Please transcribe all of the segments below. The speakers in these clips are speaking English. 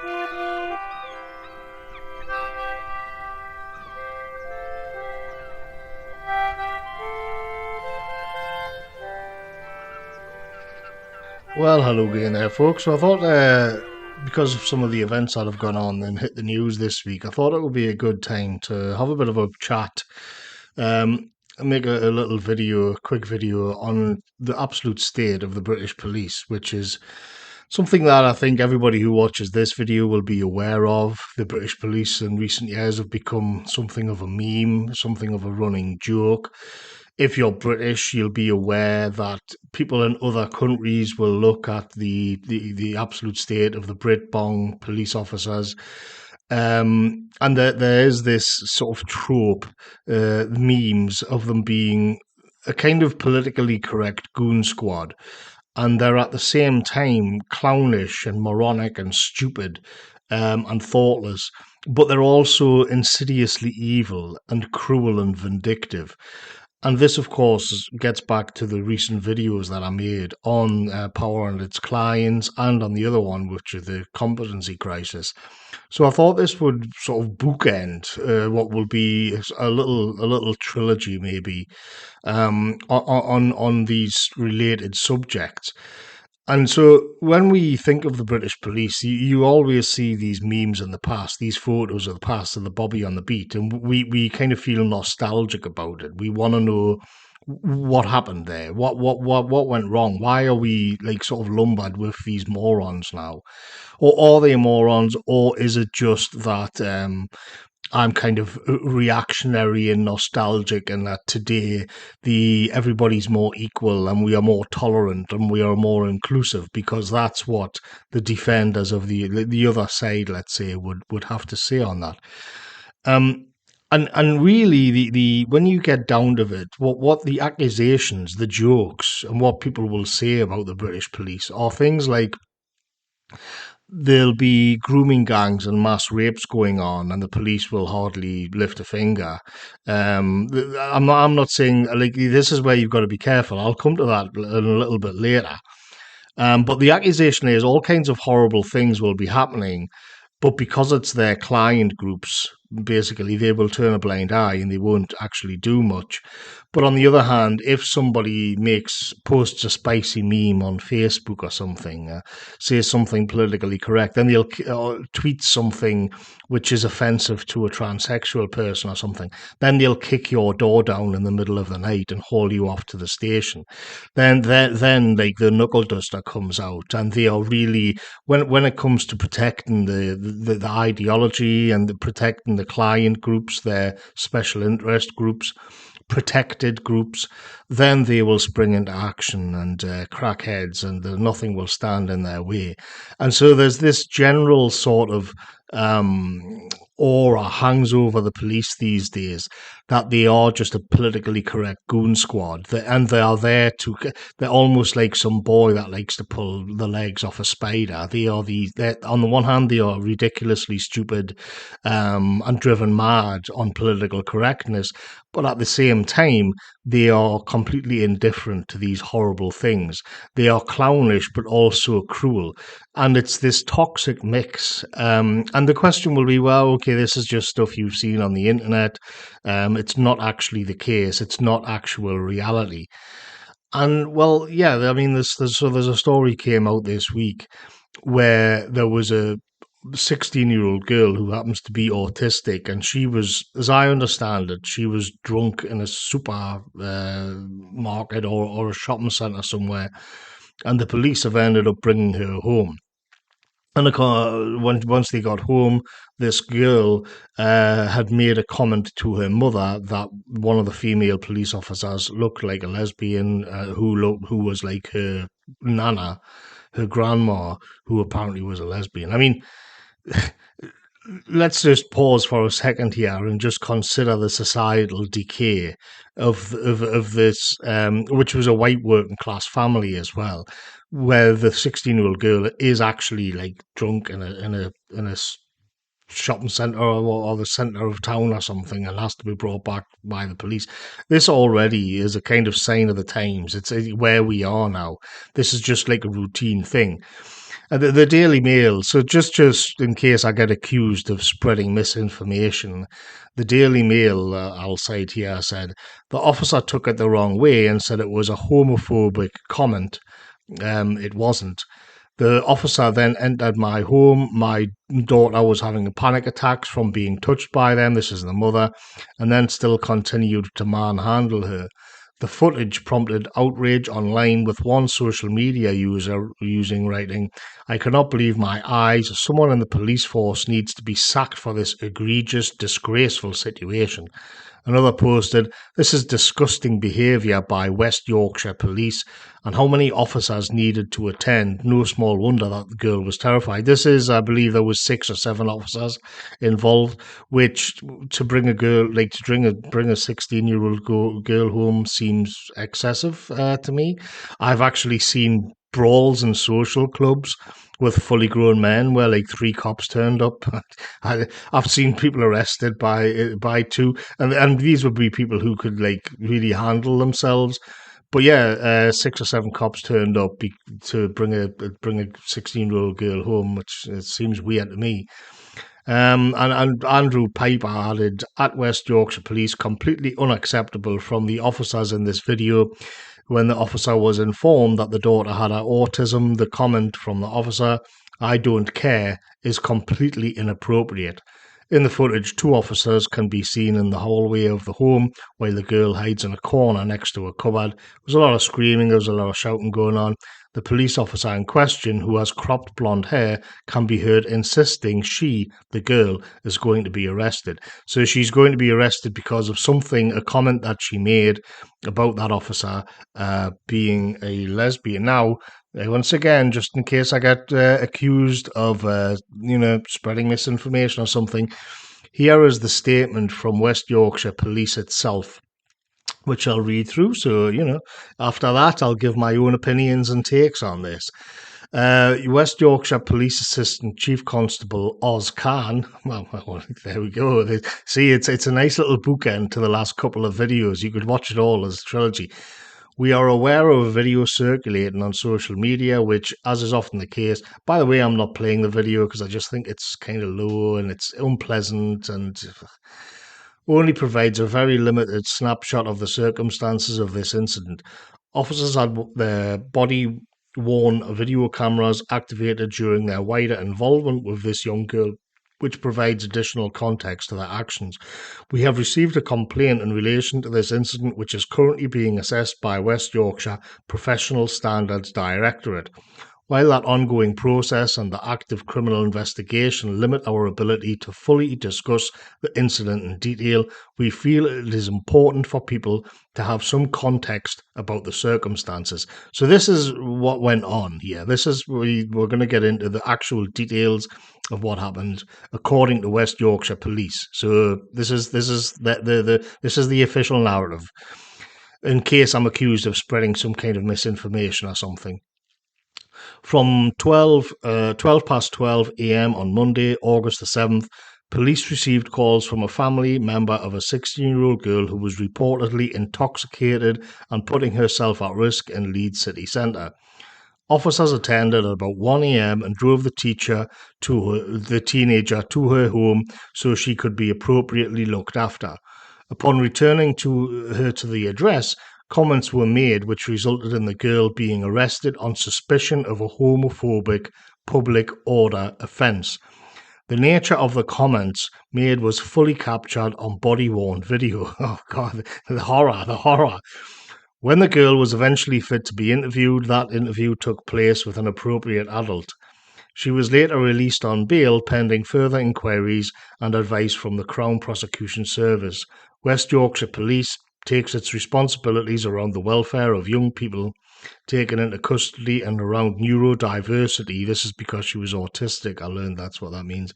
Well, hello again there, folks. So I thought, because of some of the events that have gone on and hit the news this week, I thought it would be a good time to have a bit of a chat, and make a little video, a quick video on the absolute state of the British police, which is something that I think everybody who watches this video will be aware of. The British police in recent years have become something of a meme, something of a running joke. If you're British, you'll be aware that people in other countries will look at the absolute state of the Brit-bong police officers. And there is this sort of trope, memes of them being a kind of politically correct goon squad. And they're at the same time clownish and moronic and stupid, and thoughtless, but they're also insidiously evil and cruel and vindictive. And this, of course, gets back to the recent videos that I made on power and its clients, and on the other one, which is the competency crisis. So I thought this would sort of bookend what will be a little trilogy, maybe, on these related subjects. And so when we think of the British police, you always see these memes in the past, these photos of the past of the Bobby on the beat, and we kind of feel nostalgic about it. We want to know what happened there, what went wrong. Why are we like sort of lumbered with these morons now? Or are they morons, or is it just that I'm kind of reactionary and nostalgic, and that today the everybody's more equal and we are more tolerant and we are more inclusive, because that's what the defenders of the other side, let's say, would have to say on that. Um, and really, the when you get down to it, what the accusations, the jokes, and what people will say about the British police are things like there'll be grooming gangs and mass rapes going on, and the police will hardly lift a finger. I'm not saying like this is where you've got to be careful. I'll come to that in a little bit later. But the accusation is all kinds of horrible things will be happening, but because it's their client groups, basically they will turn a blind eye and they won't actually do much. But on the other hand, if somebody posts a spicy meme on Facebook or something, says something politically correct, then they'll tweet something which is offensive to a transsexual person or something, then they'll kick your door down in the middle of the night and haul you off to the station. Then like the knuckle duster comes out, and they are really, when it comes to protecting the ideology and protecting the client groups, their special interest groups, protected groups, then they will spring into action and crack heads, and nothing will stand in their way. And so there's this general sort of aura hangs over the police these days that they are just a politically correct goon squad, and they are there to. They're almost like some boy that likes to pull the legs off a spider. They're, on the one hand, they are ridiculously stupid, and driven mad on political correctness, but at the same time, they are completely indifferent to these horrible things. They are clownish, but also cruel. And it's this toxic mix. And the question will be, well, okay, this is just stuff you've seen on the internet. It's not actually the case. It's not actual reality. And well, yeah, I mean, there's a story came out this week where there was a 16-year-old girl who happens to be autistic, and she was, as I understand it, she was drunk in a super market, or a shopping centre somewhere, and the police have ended up bringing her home. And once they got home, this girl had made a comment to her mother that one of the female police officers looked like a lesbian, who was like her nana, her grandma, who apparently was a lesbian. I mean, let's just pause for a second here and just consider the societal decay of this, which was a white working class family as well, where the 16-year-old girl is actually like drunk in a shopping centre, or the centre of town or something, and has to be brought back by the police. This already is a kind of sign of the times. It's where we are now. This is just like a routine thing. The Daily Mail. So just in case I get accused of spreading misinformation, the Daily Mail, I'll cite here, said the officer took it the wrong way and said it was a homophobic comment. It wasn't. The officer then entered my home. My daughter was having panic attacks from being touched by them. This is the mother, and then still continued to manhandle her. The footage prompted outrage online, with one social media user writing, "I cannot believe my eyes. Someone in the police force needs to be sacked for this egregious, disgraceful situation." Another posted, "This is disgusting behaviour by West Yorkshire Police, and how many officers needed to attend. No small wonder that the girl was terrified." This is, I believe, there was 6 or 7 officers involved, which to bring a girl, like to bring a 16-year-old girl home seems excessive to me. I've actually seen brawls in social clubs with fully grown men where like 3 cops turned up. I've seen people arrested by 2, and these would be people who could like really handle themselves. But yeah, 6 or 7 cops turned up to bring a 16-year-old girl home, which seems weird to me. And Andrew Piper added, "At West Yorkshire Police, completely unacceptable from the officers in this video. When the officer was informed that the daughter had autism, the comment from the officer, 'I don't care,' is completely inappropriate." In the footage, 2 officers can be seen in the hallway of the home while the girl hides in a corner next to a cupboard. There's a lot of screaming, there's a lot of shouting going on. The police officer in question, who has cropped blonde hair, can be heard insisting the girl, is going to be arrested. So she's going to be arrested because of a comment that she made about that officer being a lesbian. Now, once again, just in case I get accused of, spreading misinformation or something, here is the statement from West Yorkshire Police itself, which I'll read through. So, after that, I'll give my own opinions and takes on this. West Yorkshire Police Assistant Chief Constable Oz Khan. Well, there we go. See, it's a nice little bookend to the last couple of videos. You could watch it all as a trilogy. "We are aware of a video circulating on social media, which, as is often the case," by the way, I'm not playing the video because I just think it's kind of low and it's unpleasant and only provides a very limited snapshot of the circumstances of this incident. Officers had their body-worn video cameras activated during their wider involvement with this young girl, which provides additional context to their actions. "We have received a complaint in relation to this incident, which is currently being assessed by West Yorkshire Professional Standards Directorate. While that ongoing process and the active criminal investigation limit our ability to fully discuss the incident in detail, we feel it is important for people to have some context about the circumstances." So this is what went on here. This is we're going to get into the actual details of what happened according to West Yorkshire Police. So this is the official narrative, in case I'm accused of spreading some kind of misinformation or something. From 12 past 12 a.m. on Monday, August the 7th, police received calls from a family member of a 16-year-old girl who was reportedly intoxicated and putting herself at risk in Leeds city centre. Officers attended at about 1 a.m. and drove the teenager to her home so she could be appropriately looked after. Upon returning her to the address, comments were made which resulted in the girl being arrested on suspicion of a homophobic public order offence. The nature of the comments made was fully captured on body-worn video. Oh God, the horror. When the girl was eventually fit to be interviewed, that interview took place with an appropriate adult. She was later released on bail pending further inquiries and advice from the Crown Prosecution Service. West Yorkshire Police takes its responsibilities around the welfare of young people taken into custody and around neurodiversity. This is because she was autistic. I learned that's what that means.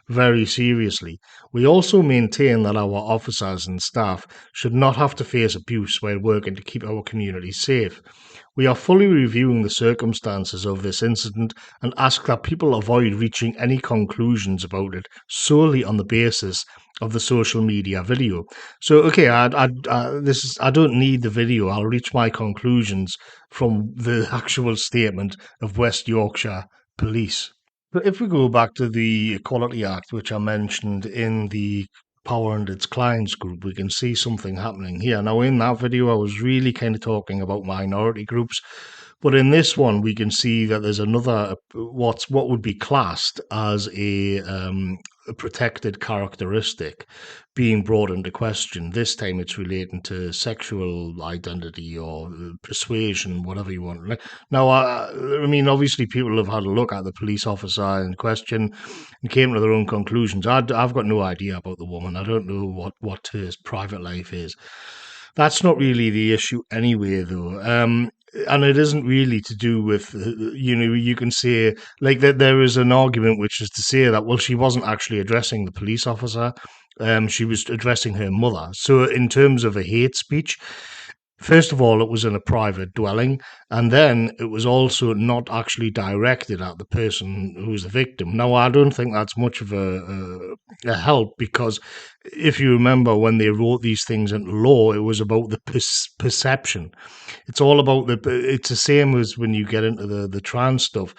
Very seriously. We also maintain that our officers and staff should not have to face abuse while working to keep our communities safe. We are fully reviewing the circumstances of this incident and ask that people avoid reaching any conclusions about it solely on the basis of the social media video. So, okay, I don't need the video. I'll reach my conclusions from the actual statement of West Yorkshire police. But if we go back to the Equality Act, which I mentioned in the Power and its Clients group, we can see something happening here. Now, in that video, I was really kind of talking about minority groups, but in this one, we can see that there's another what would be classed as a protected characteristic being brought into question. This time, it's relating to sexual identity or persuasion, whatever you want. Now, I mean, obviously, people have had a look at the police officer in question and came to their own conclusions. I've got no idea about the woman. I don't know what his private life is. That's not really the issue anyway, though. And it isn't really to do with, you can say, like, that there is an argument which is to say that, well, she wasn't actually addressing the police officer. She was addressing her mother. So, in terms of a hate speech, first of all, it was in a private dwelling, and then it was also not actually directed at the person who's the victim. Now, I don't think that's much of a help, because if you remember when they wrote these things into law, it was about the perception. It's all about it's the same as when you get into the trans stuff.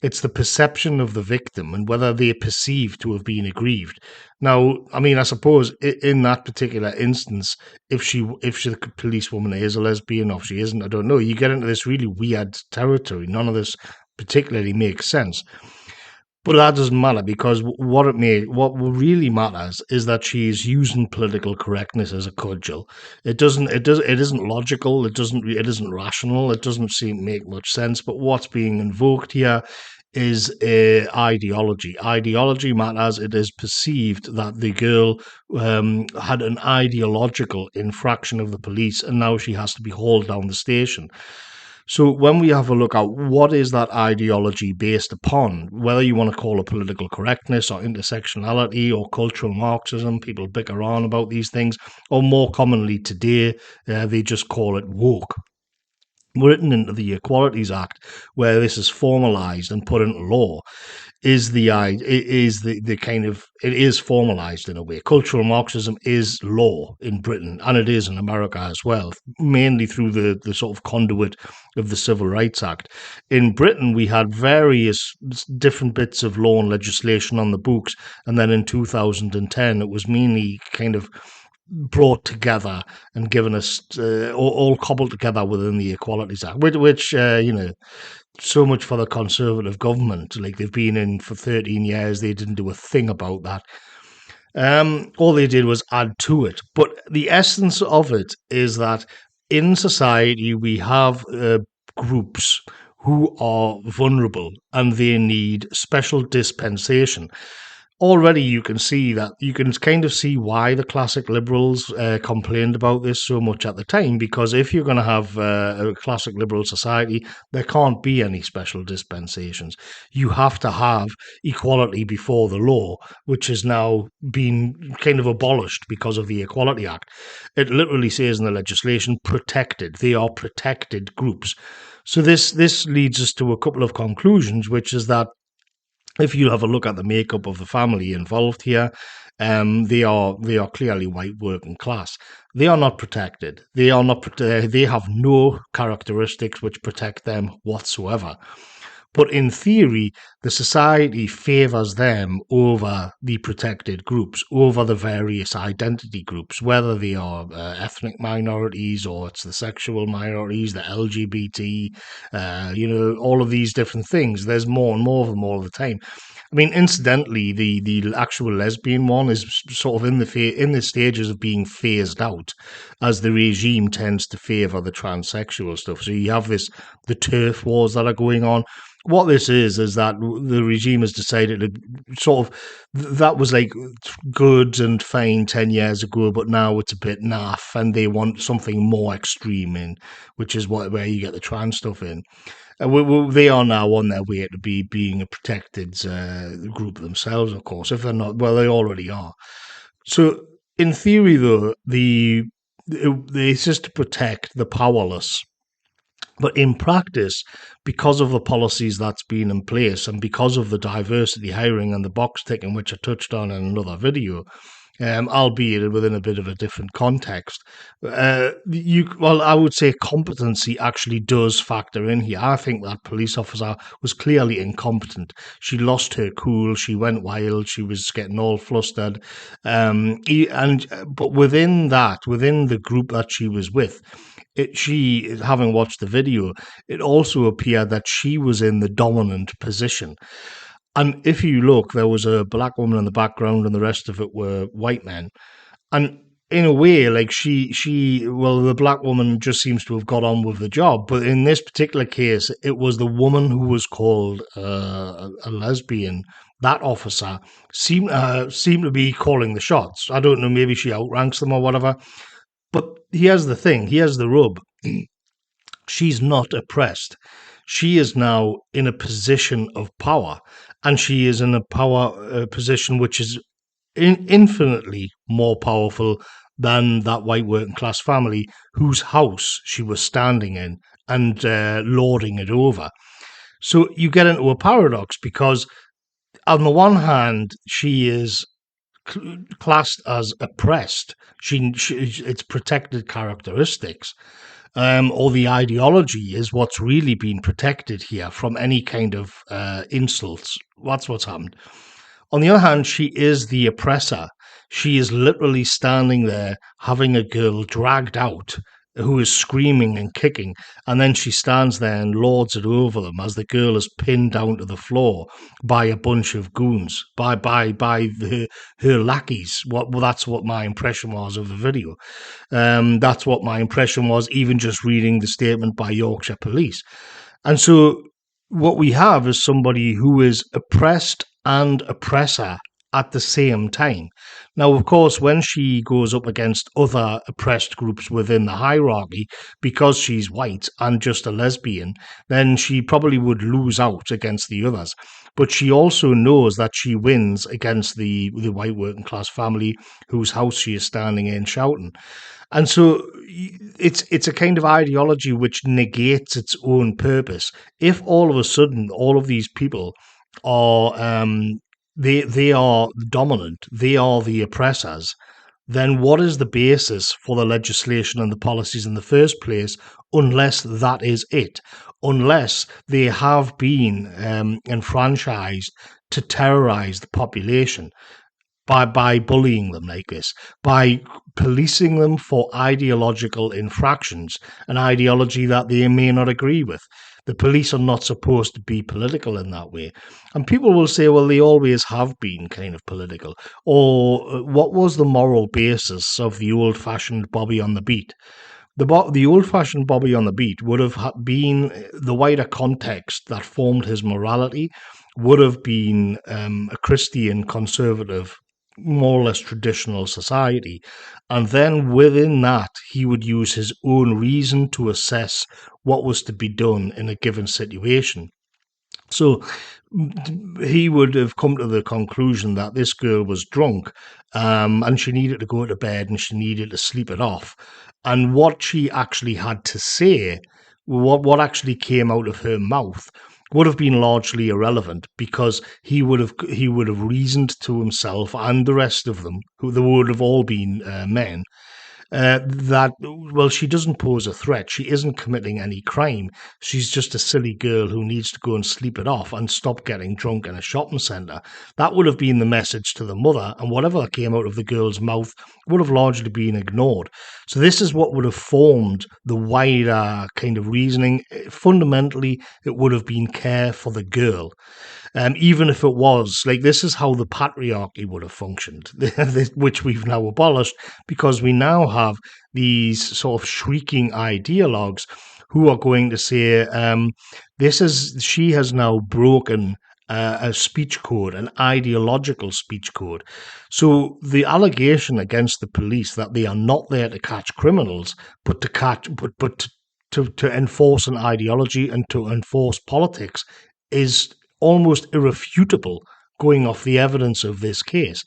It's the perception of the victim and whether they perceive to have been aggrieved. Now, I mean, I suppose in that particular instance, if the policewoman is a lesbian or if she isn't, I don't know. You get into this really weird territory. None of this particularly makes sense. But that doesn't matter, because what really matters is that she is using political correctness as a cudgel. It isn't logical. It isn't rational. It doesn't seem to make much sense. But what's being invoked here is ideology. Ideology matters. It is perceived that the girl had an ideological infraction of the police, and now she has to be hauled down the station. So when we have a look at what is that ideology based upon, whether you want to call it political correctness or intersectionality or cultural Marxism, people bicker on about these things, or more commonly today, they just call it woke. Written into the Equalities Act, where this is formalised and put into law, is the kind of, it is formalized in a way. Cultural Marxism is law in Britain, and it is in America as well, mainly through the sort of conduit of the Civil Rights Act. In Britain, we had various different bits of law and legislation on the books, and then in 2010, it was mainly kind of brought together and given us all cobbled together within the Equalities Act, which so much for the Conservative government. Like, they've been in for 13 years, they didn't do a thing about that. All they did was add to it. But the essence of it is that in society we have groups who are vulnerable and they need special dispensation. Already you can kind of see why the classic liberals complained about this so much at the time, because if you're going to have a classic liberal society, there can't be any special dispensations. You have to have equality before the law, which has now been kind of abolished because of the Equality Act. It literally says in the legislation, protected. They are protected groups. So this leads us to a couple of conclusions, which is that if you have a look at the makeup of the family involved here, they are clearly white working class. They are not protected. They are not. They have no characteristics which protect them whatsoever. But in theory, the society favours them over the protected groups, over the various identity groups, whether they are ethnic minorities or it's the sexual minorities, the LGBT, all of these different things. There's more and more of them all the time. I mean, incidentally, the actual lesbian one is sort of in the stages of being phased out, as the regime tends to favour the transsexual stuff. So you have the turf wars that are going on. What this is that the regime has decided to sort of, that was like good and fine 10 years ago, but now it's a bit naff, and they want something more extreme in, which is where you get the trans stuff in. They are now on their way to being a protected group themselves, of course. If they're not, well, they already are. So, in theory, though, it's just to protect the powerless. But in practice, because of the policies that's been in place and because of the diversity hiring and the box ticking, which I touched on in another video, albeit within a bit of a different context. I would say competency actually does factor in here. I think that police officer was clearly incompetent. She lost her cool. She went wild. She was getting all flustered. But within the group that she was with, having watched the video, it also appeared that she was in the dominant position. And if you look, there was a black woman in the background, and the rest of it were white men. And in a way, like the black woman just seems to have got on with the job. But in this particular case, it was the woman who was called a lesbian. That officer seemed to be calling the shots. I don't know, maybe she outranks them or whatever. But here's the thing. Here's the rub. She's not oppressed. She is now in a position of power, and she is in a power position which is infinitely more powerful than that white working class family whose house she was standing in and lording it over. So you get into a paradox, because on the one hand, she is classed as oppressed. It's protected characteristics. Or the ideology is what's really been protected here from any kind of insults. That's what's happened. On the other hand, she is the oppressor. She is literally standing there having a girl dragged out who is screaming and kicking, and then she stands there and lords it over them as the girl is pinned down to the floor by a bunch of goons, by her lackeys. That's what my impression was of the video. That's what my impression was, even just reading the statement by Yorkshire Police. And so what we have is somebody who is oppressed and oppressor at the same time. Now, of course, when she goes up against other oppressed groups within the hierarchy, because she's white and just a lesbian, then she probably would lose out against the others. But she also knows that she wins against the white working class family whose house she is standing in shouting. And so it's a kind of ideology which negates its own purpose. If all of a sudden all of these people are they are dominant, they are the oppressors, then what is the basis for the legislation and the policies in the first place, unless that is it? Unless they have been enfranchised to terrorize the population by bullying them like this, by policing them for ideological infractions, an ideology that they may not agree with. The police are not supposed to be political in that way. And people will say, well, they always have been kind of political. Or what was the moral basis of the old-fashioned Bobby on the beat? The old-fashioned Bobby on the beat would have been the wider context that formed his morality, would have been a Christian conservative, more or less traditional society. And then within that, he would use his own reason to assess what was to be done in a given situation. So he would have come to the conclusion that this girl was drunk, and she needed to go to bed and she needed to sleep it off. And what she actually had to say, what actually came out of her mouth, would have been largely irrelevant, because he would have reasoned to himself and the rest of them, who they would have all been men, that, well, she doesn't pose a threat. She isn't committing any crime. She's just a silly girl who needs to go and sleep it off and stop getting drunk in a shopping centre. That would have been the message to the mother, and whatever came out of the girl's mouth would have largely been ignored. So this is what would have formed the wider kind of reasoning. Fundamentally, it would have been care for the girl. Even if it was, like, this is how the patriarchy would have functioned, which we've now abolished, because we now have these sort of shrieking ideologues who are going to say, she has now broken a speech code, an ideological speech code. So the allegation against the police that they are not there to catch criminals, but to enforce an ideology and to enforce politics is almost irrefutable, going off the evidence of this case.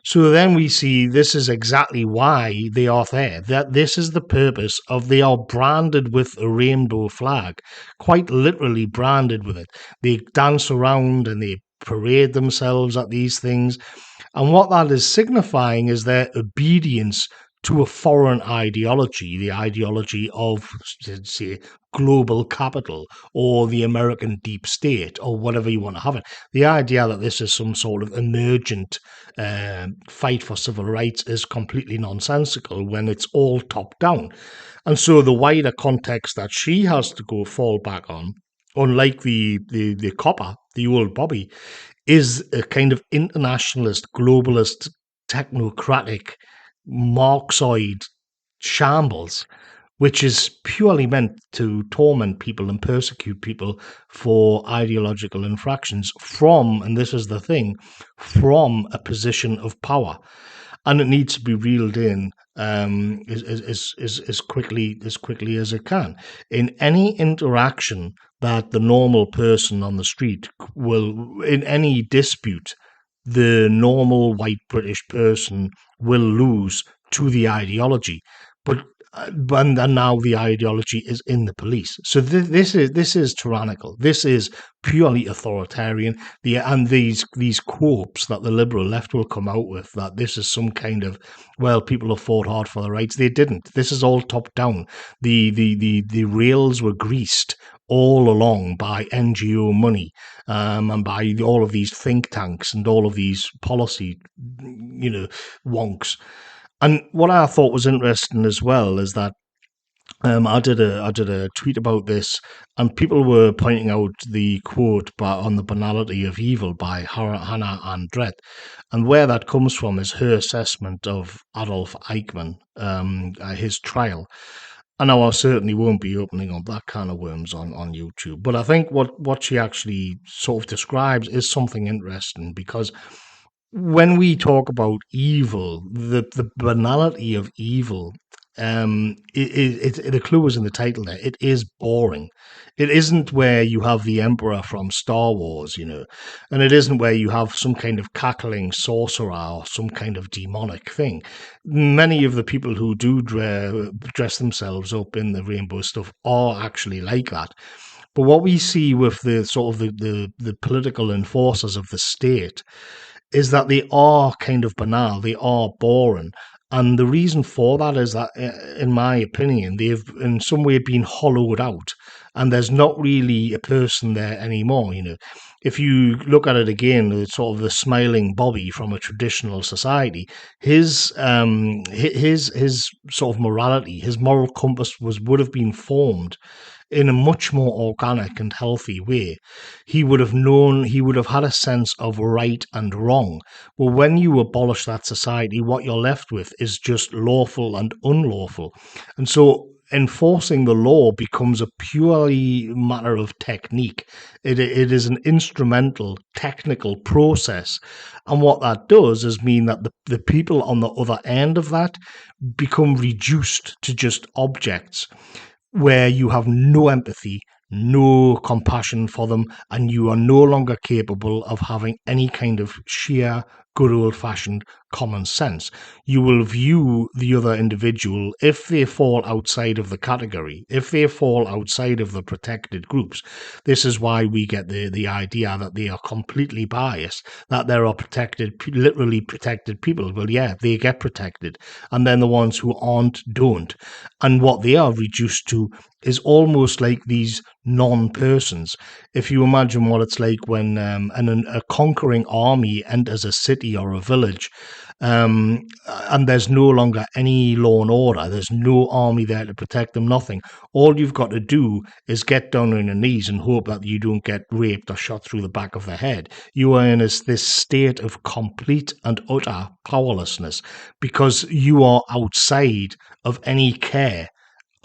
So then we see this is exactly why they are there. That this is the purpose of, they are branded with a rainbow flag, quite literally branded with it. They dance around and they parade themselves at these things. And what that is signifying is their obedience to a foreign ideology, the ideology of, say, global capital or the American deep state or whatever you want to have it. The idea that this is some sort of emergent fight for civil rights is completely nonsensical when it's all top down. And so the wider context that she has to go fall back on, unlike the copper, the old Bobby, is a kind of internationalist, globalist, technocratic, Marxoid shambles, which is purely meant to torment people and persecute people for ideological infractions from, and this is the thing, from a position of power. And it needs to be reeled in as quickly as it can. In any interaction that the normal person on the street will, in any dispute, the normal white British person will lose to the ideology. But and now the ideology is in the police. So this is tyrannical. This is purely authoritarian. These quotes that the liberal left will come out with, that this is some kind of, well, people have fought hard for their rights. They didn't. This is all top down. The rails were greased all along by NGO money, and by all of these think tanks and all of these policy, wonks. And what I thought was interesting as well is that I did a tweet about this, and people were pointing out the quote on the banality of evil by Hannah Andret, and where that comes from is her assessment of Adolf Eichmann, his trial. And now I certainly won't be opening up that kind of worms on YouTube, but I think what she actually sort of describes is something interesting, because when we talk about evil, the banality of evil, the clue is in the title there. It is boring. It isn't where you have the Emperor from Star Wars, and it isn't where you have some kind of cackling sorcerer or some kind of demonic thing. Many of the people who do dress themselves up in the rainbow stuff are actually like that. But what we see with the sort of the political enforcers of the state is that they are kind of banal, they are boring. And the reason for that is that, in my opinion, they've in some way been hollowed out, and there's not really a person there anymore. If you look at it again, it's sort of the smiling Bobby from a traditional society. His sort of morality, his moral compass would have been formed in a much more organic and healthy way. He would have known, he would have had a sense of right and wrong. Well, when you abolish that society, what you're left with is just lawful and unlawful. And so enforcing the law becomes a purely matter of technique. It is an instrumental, technical process. And what that does is mean that the people on the other end of that become reduced to just objects, where you have no empathy, no compassion for them, and you are no longer capable of having any kind of sheer, good old-fashioned common sense. You will view the other individual, if they fall outside of the category, if they fall outside of the protected groups. This is why we get the idea that they are completely biased, that there are protected, literally protected people. Well, yeah, they get protected, and then the ones who aren't don't. And what they are reduced to is almost like these non-persons. If you imagine what it's like when a conquering army enters a city or a village, and there's no longer any law and order, there's no army there to protect them, nothing. All you've got to do is get down on your knees and hope that you don't get raped or shot through the back of the head. You are in this state of complete and utter powerlessness, because you are outside of any care.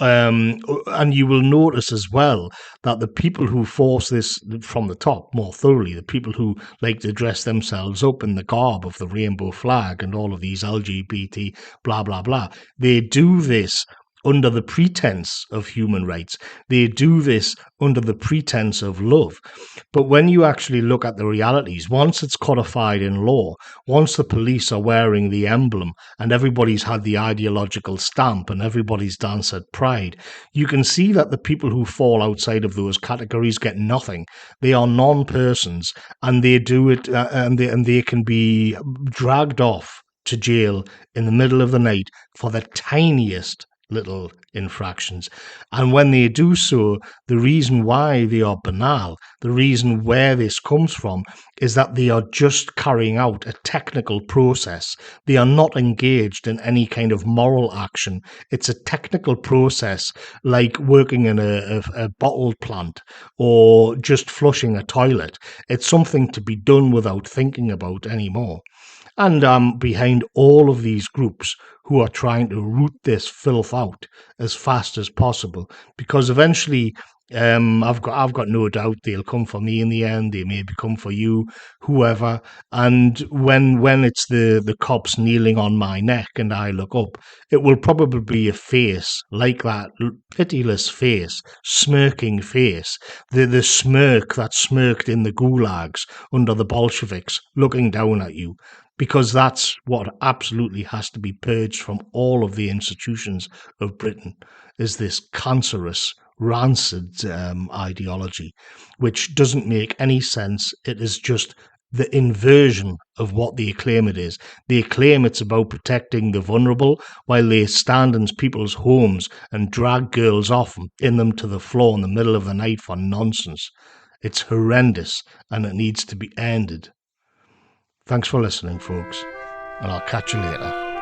And you will notice as well that the people who force this from the top more thoroughly, the people who like to dress themselves up in the garb of the rainbow flag and all of these LGBT blah, blah, blah, they do this under the pretense of human rights. They do this under the pretense of love. But when you actually look at the realities, once it's codified in law, once the police are wearing the emblem and everybody's had the ideological stamp and everybody's danced at Pride, you can see that the people who fall outside of those categories get nothing. They are non-persons, and they do it, and they can be dragged off to jail in the middle of the night for the tiniest little infractions. And when they do so, the reason why they are banal, the reason where this comes from, is that they are just carrying out a technical process. They are not engaged in any kind of moral action. It's a technical process, like working in a bottle plant or just flushing a toilet. It's something to be done without thinking about anymore. And behind all of these groups who are trying to root this filth out as fast as possible, because eventually, I've got no doubt they'll come for me in the end. They maybe come for you, whoever. And when it's the cops kneeling on my neck and I look up, it will probably be a face like that pitiless face, smirking face, the smirk that smirked in the gulags under the Bolsheviks, looking down at you, because that's what absolutely has to be purged from all of the institutions of Britain, is this cancerous, rancid ideology, which doesn't make any sense. It is just the inversion of what they claim it is. They claim it's about protecting the vulnerable, while they stand in people's homes and drag girls off in them to the floor in the middle of the night for nonsense. It's horrendous, and it needs to be ended. Thanks for listening, folks, and I'll catch you later.